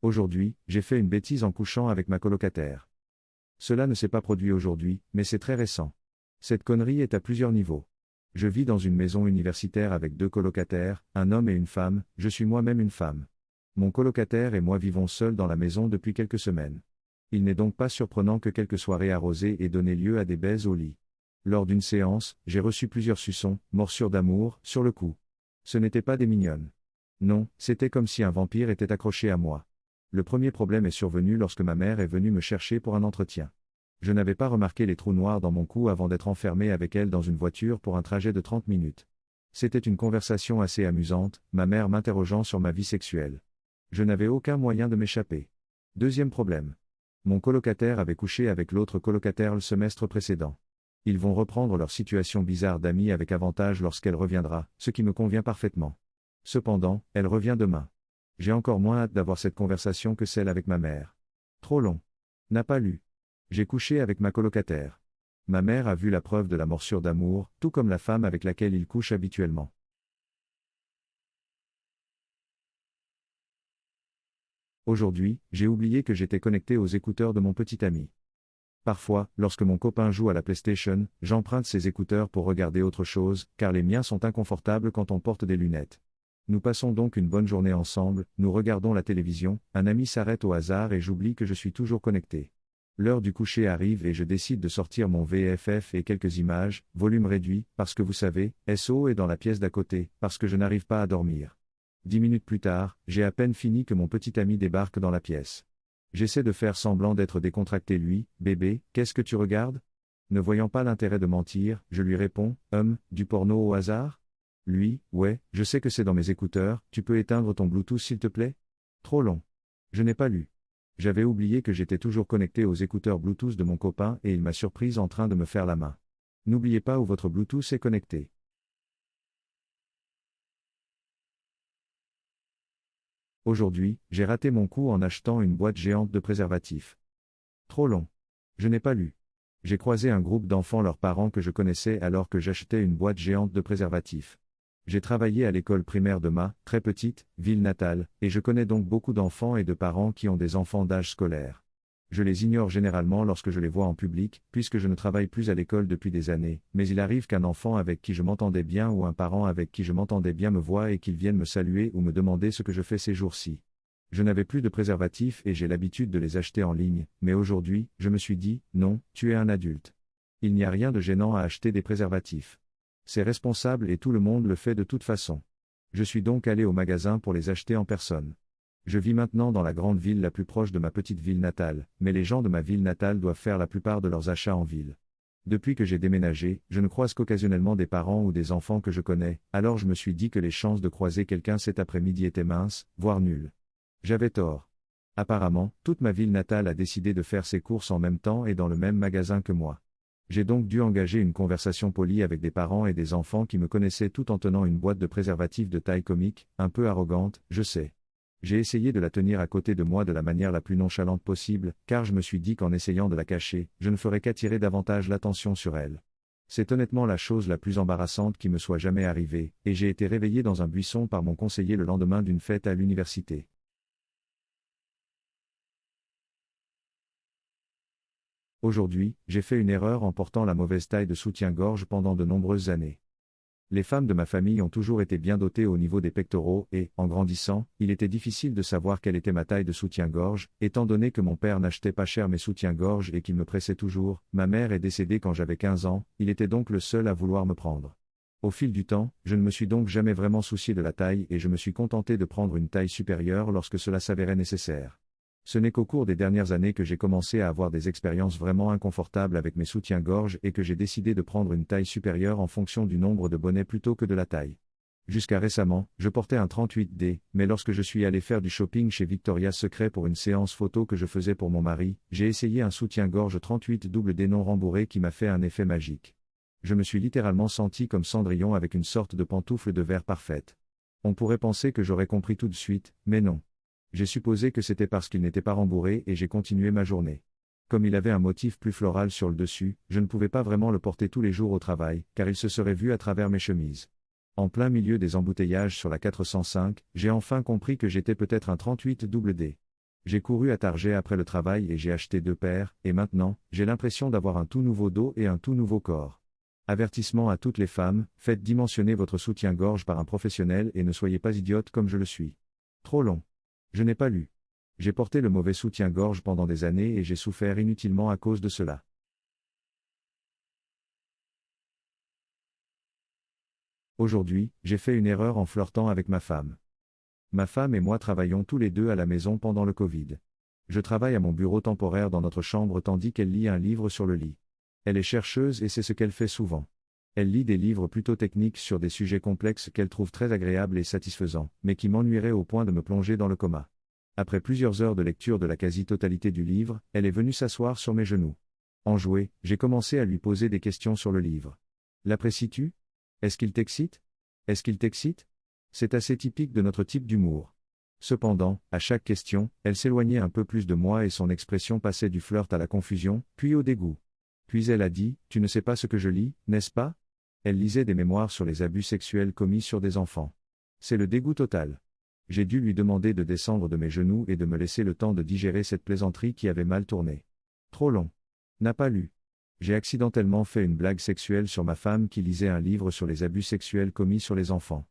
Aujourd'hui, j'ai fait une bêtise en couchant avec ma colocataire. Cela ne s'est pas produit aujourd'hui, mais c'est très récent. Cette connerie est à plusieurs niveaux. Je vis dans une maison universitaire avec 2 colocataires, un homme et une femme, je suis moi-même une femme. Mon colocataire et moi vivons seuls dans la maison depuis quelques semaines. Il n'est donc pas surprenant que quelques soirées arrosées aient donné lieu à des baises au lit. Lors d'une séance, j'ai reçu plusieurs suçons, morsures d'amour, sur le cou. Ce n'étaient pas des mignonnes. Non, c'était comme si un vampire était accroché à moi. Le premier problème est survenu lorsque ma mère est venue me chercher pour un entretien. Je n'avais pas remarqué les trous noirs dans mon cou avant d'être enfermé avec elle dans une voiture pour un trajet de 30 minutes. C'était une conversation assez amusante, ma mère m'interrogeant sur ma vie sexuelle. Je n'avais aucun moyen de m'échapper. Deuxième problème. Mon colocataire avait couché avec l'autre colocataire le semestre précédent. Ils vont reprendre leur situation bizarre d'amis avec avantage lorsqu'elle reviendra, ce qui me convient parfaitement. Cependant, elle revient demain. J'ai encore moins hâte d'avoir cette conversation que celle avec ma mère. Trop long. N'a pas lu. J'ai couché avec ma colocataire. Ma mère a vu la preuve de la morsure d'amour, tout comme la femme avec laquelle il couche habituellement. Aujourd'hui, j'ai oublié que j'étais connecté aux écouteurs de mon petit ami. Parfois, lorsque mon copain joue à la PlayStation, j'emprunte ses écouteurs pour regarder autre chose, car les miens sont inconfortables quand on porte des lunettes. Nous passons donc une bonne journée ensemble, nous regardons la télévision, un ami s'arrête au hasard et j'oublie que je suis toujours connecté. L'heure du coucher arrive et je décide de sortir mon VFF et quelques images, volume réduit, parce que vous savez, SO est dans la pièce d'à côté, parce que je n'arrive pas à dormir. 10 minutes plus tard, j'ai à peine fini que mon petit ami débarque dans la pièce. J'essaie de faire semblant d'être décontracté lui, bébé, qu'est-ce que tu regardes? Ne voyant pas l'intérêt de mentir, je lui réponds, du porno au hasard? Lui, ouais, je sais que c'est dans mes écouteurs, tu peux éteindre ton Bluetooth s'il te plaît? Trop long. Je n'ai pas lu. J'avais oublié que j'étais toujours connecté aux écouteurs Bluetooth de mon copain et il m'a surprise en train de me faire la main. N'oubliez pas où votre Bluetooth est connecté. Aujourd'hui, j'ai raté mon coup en achetant une boîte géante de préservatifs. Trop long. Je n'ai pas lu. J'ai croisé un groupe d'enfants leurs parents que je connaissais alors que j'achetais une boîte géante de préservatifs. J'ai travaillé à l'école primaire de ma, très petite, ville natale, et je connais donc beaucoup d'enfants et de parents qui ont des enfants d'âge scolaire. Je les ignore généralement lorsque je les vois en public, puisque je ne travaille plus à l'école depuis des années, mais il arrive qu'un enfant avec qui je m'entendais bien ou un parent avec qui je m'entendais bien me voie et qu'il vienne me saluer ou me demander ce que je fais ces jours-ci. Je n'avais plus de préservatifs et j'ai l'habitude de les acheter en ligne, mais aujourd'hui, je me suis dit, non, tu es un adulte. Il n'y a rien de gênant à acheter des préservatifs. C'est responsable et tout le monde le fait de toute façon. Je suis donc allé au magasin pour les acheter en personne. Je vis maintenant dans la grande ville la plus proche de ma petite ville natale, mais les gens de ma ville natale doivent faire la plupart de leurs achats en ville. Depuis que j'ai déménagé, je ne croise qu'occasionnellement des parents ou des enfants que je connais, alors je me suis dit que les chances de croiser quelqu'un cet après-midi étaient minces, voire nulles. J'avais tort. Apparemment, toute ma ville natale a décidé de faire ses courses en même temps et dans le même magasin que moi. J'ai donc dû engager une conversation polie avec des parents et des enfants qui me connaissaient tout en tenant une boîte de préservatifs de taille comique, un peu arrogante, je sais. J'ai essayé de la tenir à côté de moi de la manière la plus nonchalante possible, car je me suis dit qu'en essayant de la cacher, je ne ferais qu'attirer davantage l'attention sur elle. C'est honnêtement la chose la plus embarrassante qui me soit jamais arrivée, et j'ai été réveillé dans un buisson par mon conseiller le lendemain d'une fête à l'université. Aujourd'hui, j'ai fait une erreur en portant la mauvaise taille de soutien-gorge pendant de nombreuses années. Les femmes de ma famille ont toujours été bien dotées au niveau des pectoraux et, en grandissant, il était difficile de savoir quelle était ma taille de soutien-gorge, étant donné que mon père n'achetait pas cher mes soutiens-gorge et qu'il me pressait toujours. Ma mère est décédée quand j'avais 15 ans, il était donc le seul à vouloir me prendre. Au fil du temps, je ne me suis donc jamais vraiment soucié de la taille et je me suis contenté de prendre une taille supérieure lorsque cela s'avérait nécessaire. Ce n'est qu'au cours des dernières années que j'ai commencé à avoir des expériences vraiment inconfortables avec mes soutiens-gorge et que j'ai décidé de prendre une taille supérieure en fonction du nombre de bonnets plutôt que de la taille. Jusqu'à récemment, je portais un 38D, mais lorsque je suis allé faire du shopping chez Victoria's Secret pour une séance photo que je faisais pour mon mari, j'ai essayé un soutien-gorge 38D non rembourré qui m'a fait un effet magique. Je me suis littéralement senti comme Cendrillon avec une sorte de pantoufle de verre parfaite. On pourrait penser que j'aurais compris tout de suite, mais non. J'ai supposé que c'était parce qu'il n'était pas rembourré et j'ai continué ma journée. Comme il avait un motif plus floral sur le dessus, je ne pouvais pas vraiment le porter tous les jours au travail, car il se serait vu à travers mes chemises. En plein milieu des embouteillages sur la 405, j'ai enfin compris que j'étais peut-être un 38D. J'ai couru à Target après le travail et j'ai acheté 2 paires, et maintenant, j'ai l'impression d'avoir un tout nouveau dos et un tout nouveau corps. Avertissement à toutes les femmes, faites dimensionner votre soutien-gorge par un professionnel et ne soyez pas idiote comme je le suis. Trop long. Je n'ai pas lu. J'ai porté le mauvais soutien-gorge pendant des années et j'ai souffert inutilement à cause de cela. Aujourd'hui, j'ai fait une erreur en flirtant avec ma femme. Ma femme et moi travaillons tous les deux à la maison pendant le Covid. Je travaille à mon bureau temporaire dans notre chambre tandis qu'elle lit un livre sur le lit. Elle est chercheuse et c'est ce qu'elle fait souvent. Elle lit des livres plutôt techniques sur des sujets complexes qu'elle trouve très agréables et satisfaisants, mais qui m'ennuieraient au point de me plonger dans le coma. Après plusieurs heures de lecture de la quasi-totalité du livre, elle est venue s'asseoir sur mes genoux. Enjoué, j'ai commencé à lui poser des questions sur le livre. L'apprécies-tu ? Est-ce qu'il t'excite ? Est-ce qu'il t'excite ? C'est assez typique de notre type d'humour. Cependant, à chaque question, elle s'éloignait un peu plus de moi et son expression passait du flirt à la confusion, puis au dégoût. Puis elle a dit, « Tu ne sais pas ce que je lis, n'est-ce pas ?» Elle lisait des mémoires sur les abus sexuels commis sur des enfants. C'est le dégoût total. J'ai dû lui demander de descendre de mes genoux et de me laisser le temps de digérer cette plaisanterie qui avait mal tourné. Trop long. N'a pas lu. J'ai accidentellement fait une blague sexuelle sur ma femme qui lisait un livre sur les abus sexuels commis sur les enfants.